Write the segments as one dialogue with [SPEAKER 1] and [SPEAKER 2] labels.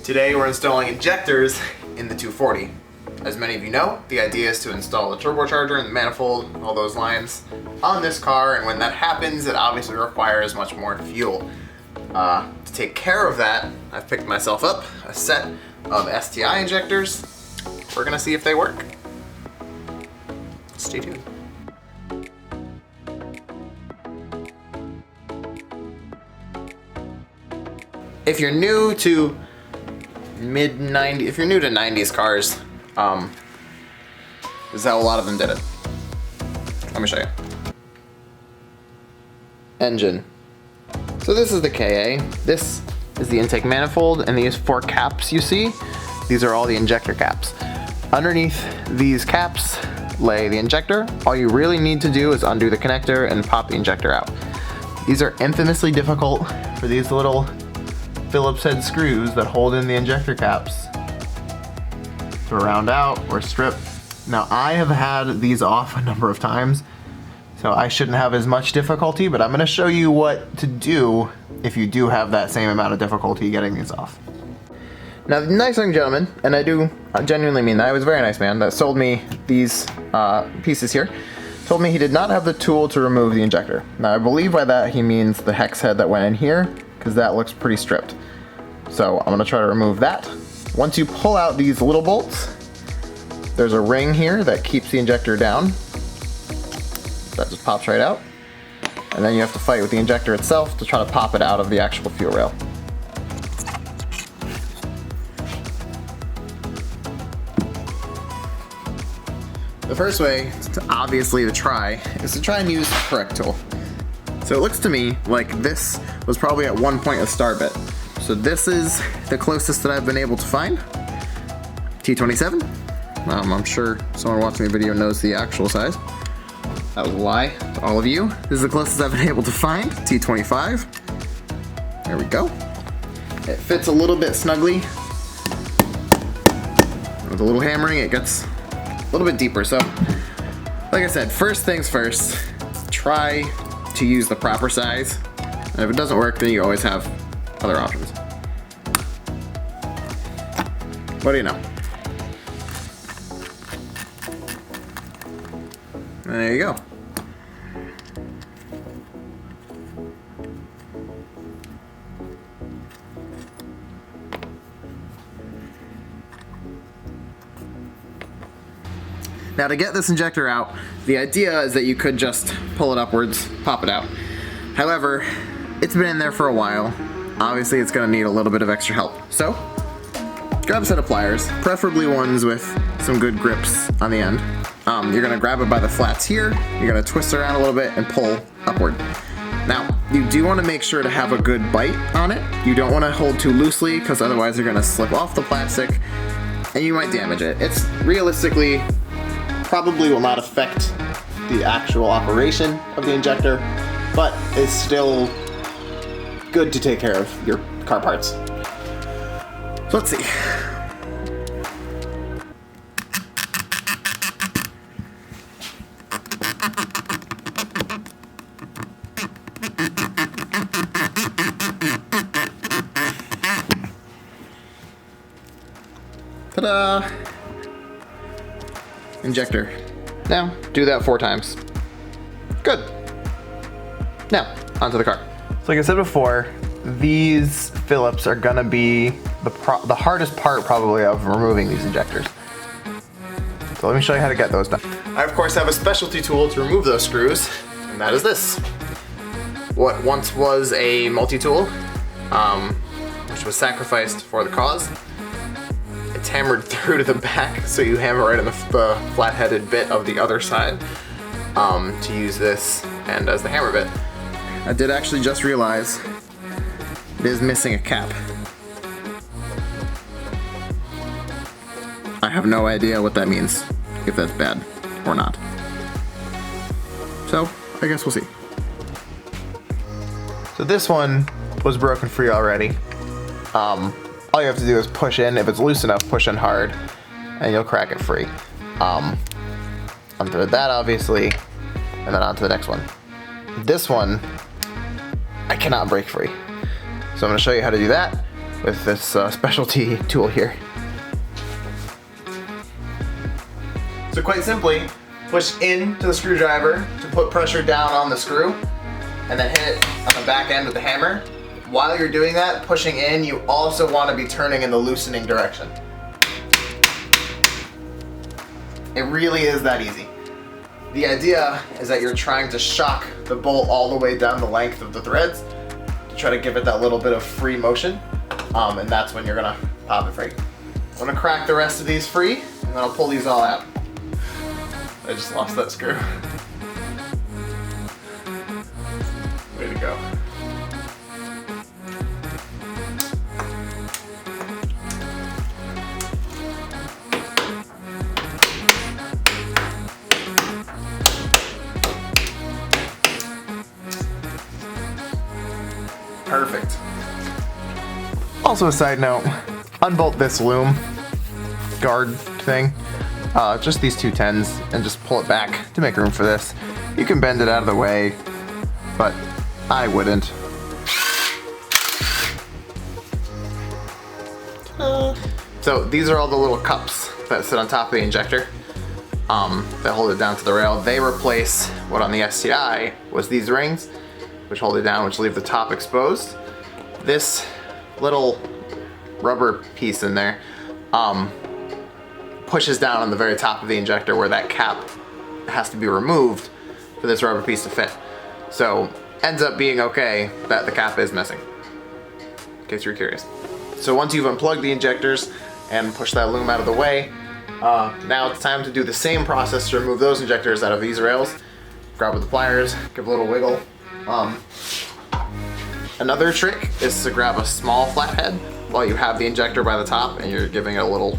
[SPEAKER 1] Today we're installing injectors in the 240. As many of you know, the idea is to install a turbocharger and the manifold, all those lines, on this car, and when that happens, it obviously requires much more fuel. To take care of that, I've picked myself up a set of STi injectors. We're gonna see if they work. Stay tuned. If you're new to if you're new to 90s cars, this is how a lot of them did it. Let me show you. Engine. So this is the KA. This is the intake manifold, and these 4 caps you see, these are all the injector caps. Underneath these caps lay the injector. All you really need to do is undo the connector and pop the injector out. These are infamously difficult for these little Phillips head screws that hold in the injector caps to round out or strip. Now I have had these off a number of times, so I shouldn't have as much difficulty, but I'm going to show you what to do if you do have that same amount of difficulty getting these off. Now the nice young gentleman, and I do genuinely mean that, he was a very nice man that sold me these pieces here, told me he did not have the tool to remove the injector. Now I believe by that he means the hex head that went in here, because that looks pretty stripped. So I'm going to try to remove that. Once you pull out these little bolts, there's a ring here that keeps the injector down. That just pops right out. And then you have to fight with the injector itself to try to pop it out of the actual fuel rail. The first way, obviously to try, is to try and use the correct tool. So it looks to me like this was probably at one point a star bit. So this is the closest that I've been able to find. T27. I'm sure someone watching the video knows the actual size. That was a lie to all of you. This is the closest I've been able to find. T25. There we go. It fits a little bit snugly. With a little hammering, it gets a little bit deeper. So, like I said, first things first, try to use the proper size. And if it doesn't work, then you always have other options. What do you know? There you go. Now to get this injector out, the idea is that you could just pull it upwards, pop it out. However, it's been in there for a while. Obviously it's going to need a little bit of extra help. So, grab a set of pliers, preferably ones with some good grips on the end. You're going to grab it by the flats here, you're going to twist it around a little bit and pull upward. Now, you do want to make sure to have a good bite on it. You don't want to hold too loosely, because otherwise you're going to slip off the plastic and you might damage it. It's realistically probably will not affect the actual operation of the injector, but it's still good to take care of your car parts. So let's see. Ta-da! Injector. Now, do that 4 times. Good. Now, onto the car. So like I said before, these Phillips are gonna be the hardest part probably of removing these injectors. So let me show you how to get those done. I of course have a specialty tool to remove those screws, and that is this. What once was a multi-tool, which was sacrificed for the cause. It's hammered through to the back, so you hammer right on the flat-headed bit of the other side to use this and as the hammer bit. I did actually just realize it is missing a cap. I have no idea what that means, if that's bad or not. So, I guess we'll see. So this one was broken free already. All you have to do is push in. If it's loose enough, push in hard, and you'll crack it free. Unthread that, obviously, and then on to the next one. This one, I cannot break free. So I'm gonna show you how to do that. with this specialty tool here. So quite simply, push into the screwdriver to put pressure down on the screw, and then hit it on the back end with the hammer. While you're doing that, pushing in, you also want to be turning in the loosening direction. It really is that easy. The idea is that you're trying to shock the bolt all the way down the length of the threads to try to give it that little bit of free motion, and that's when you're gonna pop it free. I'm gonna crack the rest of these free, and then I'll pull these all out. I just lost that screw. Way to go. Perfect. Also a side note, unbolt this loom guard thing, just these two 10s, and just pull it back to make room for this. You can bend it out of the way, but I wouldn't. So these are all the little cups that sit on top of the injector that hold it down to the rail. They replace what on the STi was these rings, which hold it down, which leave the top exposed. This little rubber piece in there pushes down on the very top of the injector where that cap has to be removed for this rubber piece to fit. So ends up being okay that the cap is missing, in case you're curious. So once you've unplugged the injectors and pushed that loom out of the way, now it's time to do the same process to remove those injectors out of these rails. Grab with the pliers, give a little wiggle. Another trick is to grab a small flathead while you have the injector by the top and you're giving it a little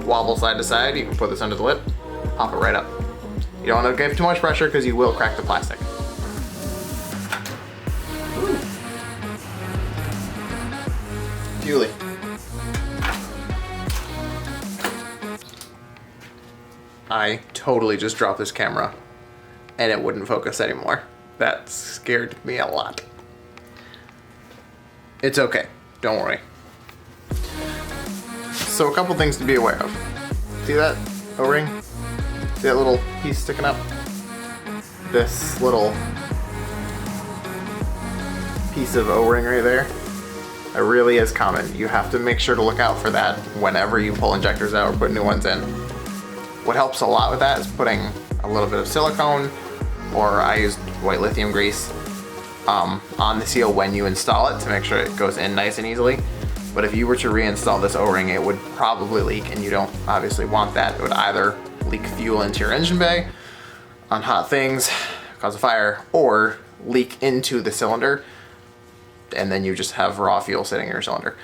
[SPEAKER 1] wobble side to side. You can put this under the lip, pop it right up. You don't want to give too much pressure because you will crack the plastic. Fuely. I totally just dropped this camera and it wouldn't focus anymore. That scared me a lot. It's okay, don't worry. So a couple things to be aware of. See that O-ring? See that little piece sticking up? This little piece of O-ring right there, it really is common. You have to make sure to look out for that whenever you pull injectors out or put new ones in. What helps a lot with that is putting a little bit of silicone, or I used white lithium grease, on the seal when you install it to make sure it goes in nice and easily. But if you were to reinstall this O-ring, it would probably leak, and you don't obviously want that. It would either leak fuel into your engine bay on hot things, cause a fire, or leak into the cylinder, and then you just have raw fuel sitting in your cylinder.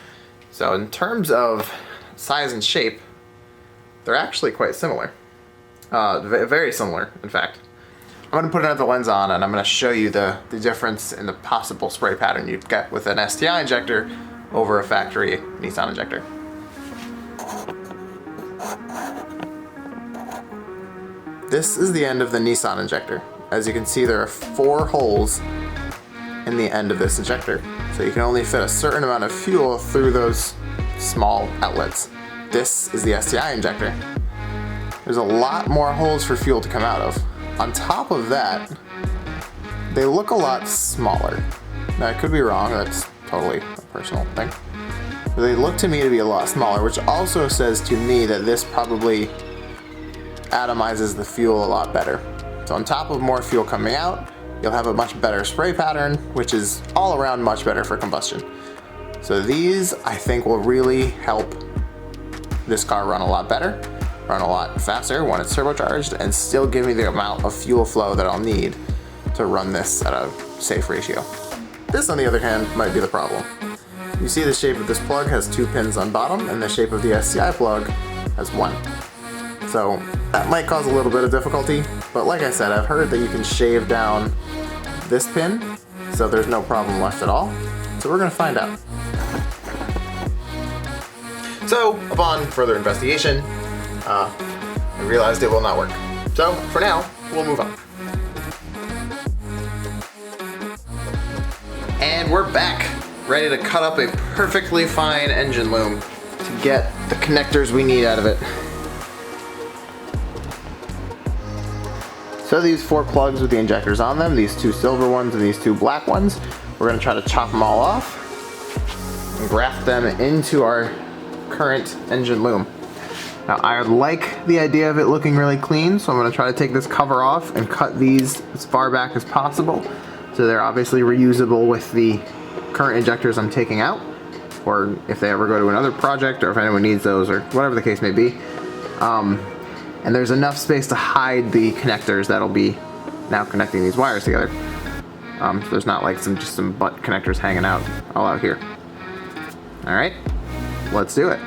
[SPEAKER 1] So in terms of size and shape, they're actually quite similar. Very similar, in fact. I'm going to put another lens on and I'm going to show you the difference in the possible spray pattern you'd get with an STi injector over a factory Nissan injector. This is the end of the Nissan injector. As you can see, there are 4 holes in the end of this injector. So you can only fit a certain amount of fuel through those small outlets. This is the STi injector. There's a lot more holes for fuel to come out of. On top of that, they look a lot smaller. Now, I could be wrong, that's totally a personal thing. But they look to me to be a lot smaller, which also says to me that this probably atomizes the fuel a lot better. So on top of more fuel coming out, you'll have a much better spray pattern, which is all around much better for combustion. So these, I think, will really help this car run a lot better, run a lot faster when it's turbocharged, and still give me the amount of fuel flow that I'll need to run this at a safe ratio. This, on the other hand, might be the problem. You see the shape of this plug has 2 pins on bottom, and the shape of the STi plug has 1. So that might cause a little bit of difficulty, but like I said, I've heard that you can shave down this pin, so there's no problem left at all. So we're gonna find out. So upon further investigation, I realized it will not work. So for now, we'll move on. And we're back, ready to cut up a perfectly fine engine loom to get the connectors we need out of it. So these 4 plugs with the injectors on them, these 2 silver ones and these 2 black ones, we're going to try to chop them all off and graft them into our current engine loom. Now I like the idea of it looking really clean, so I'm going to try to take this cover off and cut these as far back as possible so they're obviously reusable with the current injectors I'm taking out, or if they ever go to another project or if anyone needs those or whatever the case may be. And there's enough space to hide the connectors that'll be now connecting these wires together. So there's not like just some butt connectors hanging out all out here. All right, let's do it.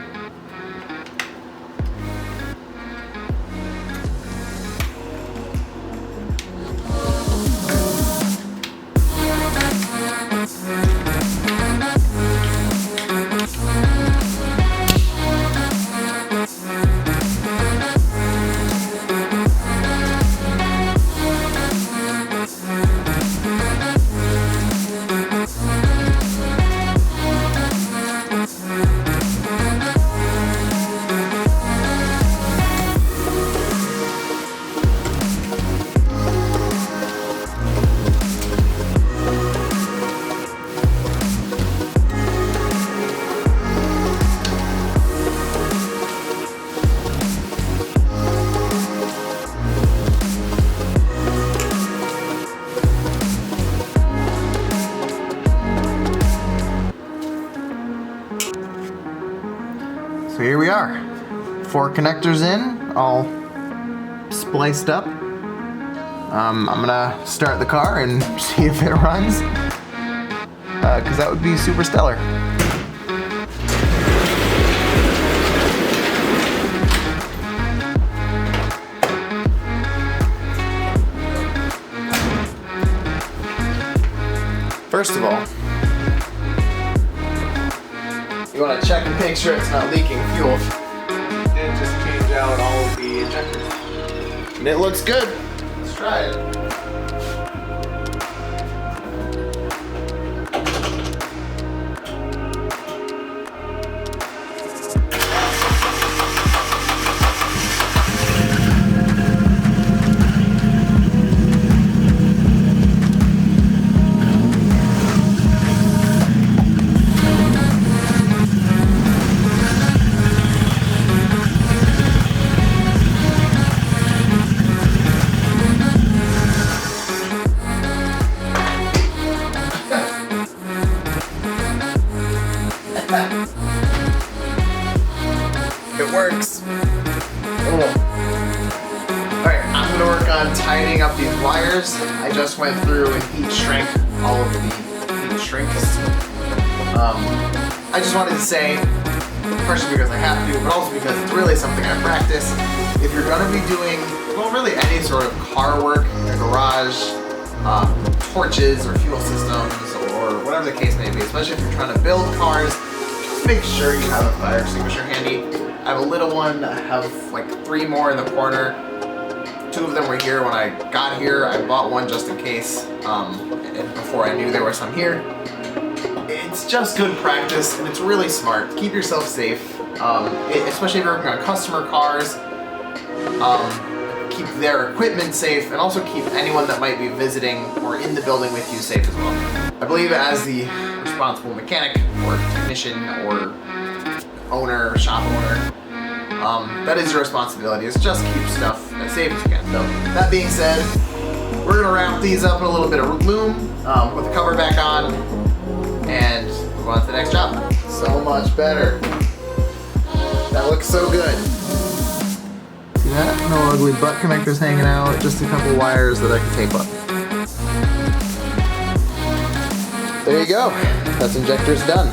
[SPEAKER 1] So here we are, 4 connectors in, all spliced up. I'm gonna start the car and see if it runs, because that would be super stellar. First of all, you want to check and make sure it's not leaking fuel, and just change out all of the injectors. And it looks good. Let's try it. It works. Alright, I'm going to work on tightening up these wires. I just went through and heat shrink all of the heat shrinks. I just wanted to say, partially because I have to, but also because it's really something I practice. If you're going to be doing, well, really any sort of car work in a garage, torches or fuel systems or whatever the case may be, especially if you're trying to build cars, just make sure you have a fire extinguisher handy. I have a little one, I have like 3 more in the corner. 2 of them were here when I got here. I bought one just in case, and before I knew there were some here. It's just good practice, and it's really smart. Keep yourself safe, especially if you're working on customer cars. Keep their equipment safe, and also keep anyone that might be visiting or in the building with you safe as well. I believe as the responsible mechanic or technician or owner, shop owner, that is your responsibility, is just keep stuff as safe as you can. So, that being said, we're gonna wrap these up in a little bit of loom, put the cover back on, and move on to the next job. So much better. That looks so good. See that? No ugly butt connectors hanging out, just a couple wires that I can tape up. There you go. That's injectors done.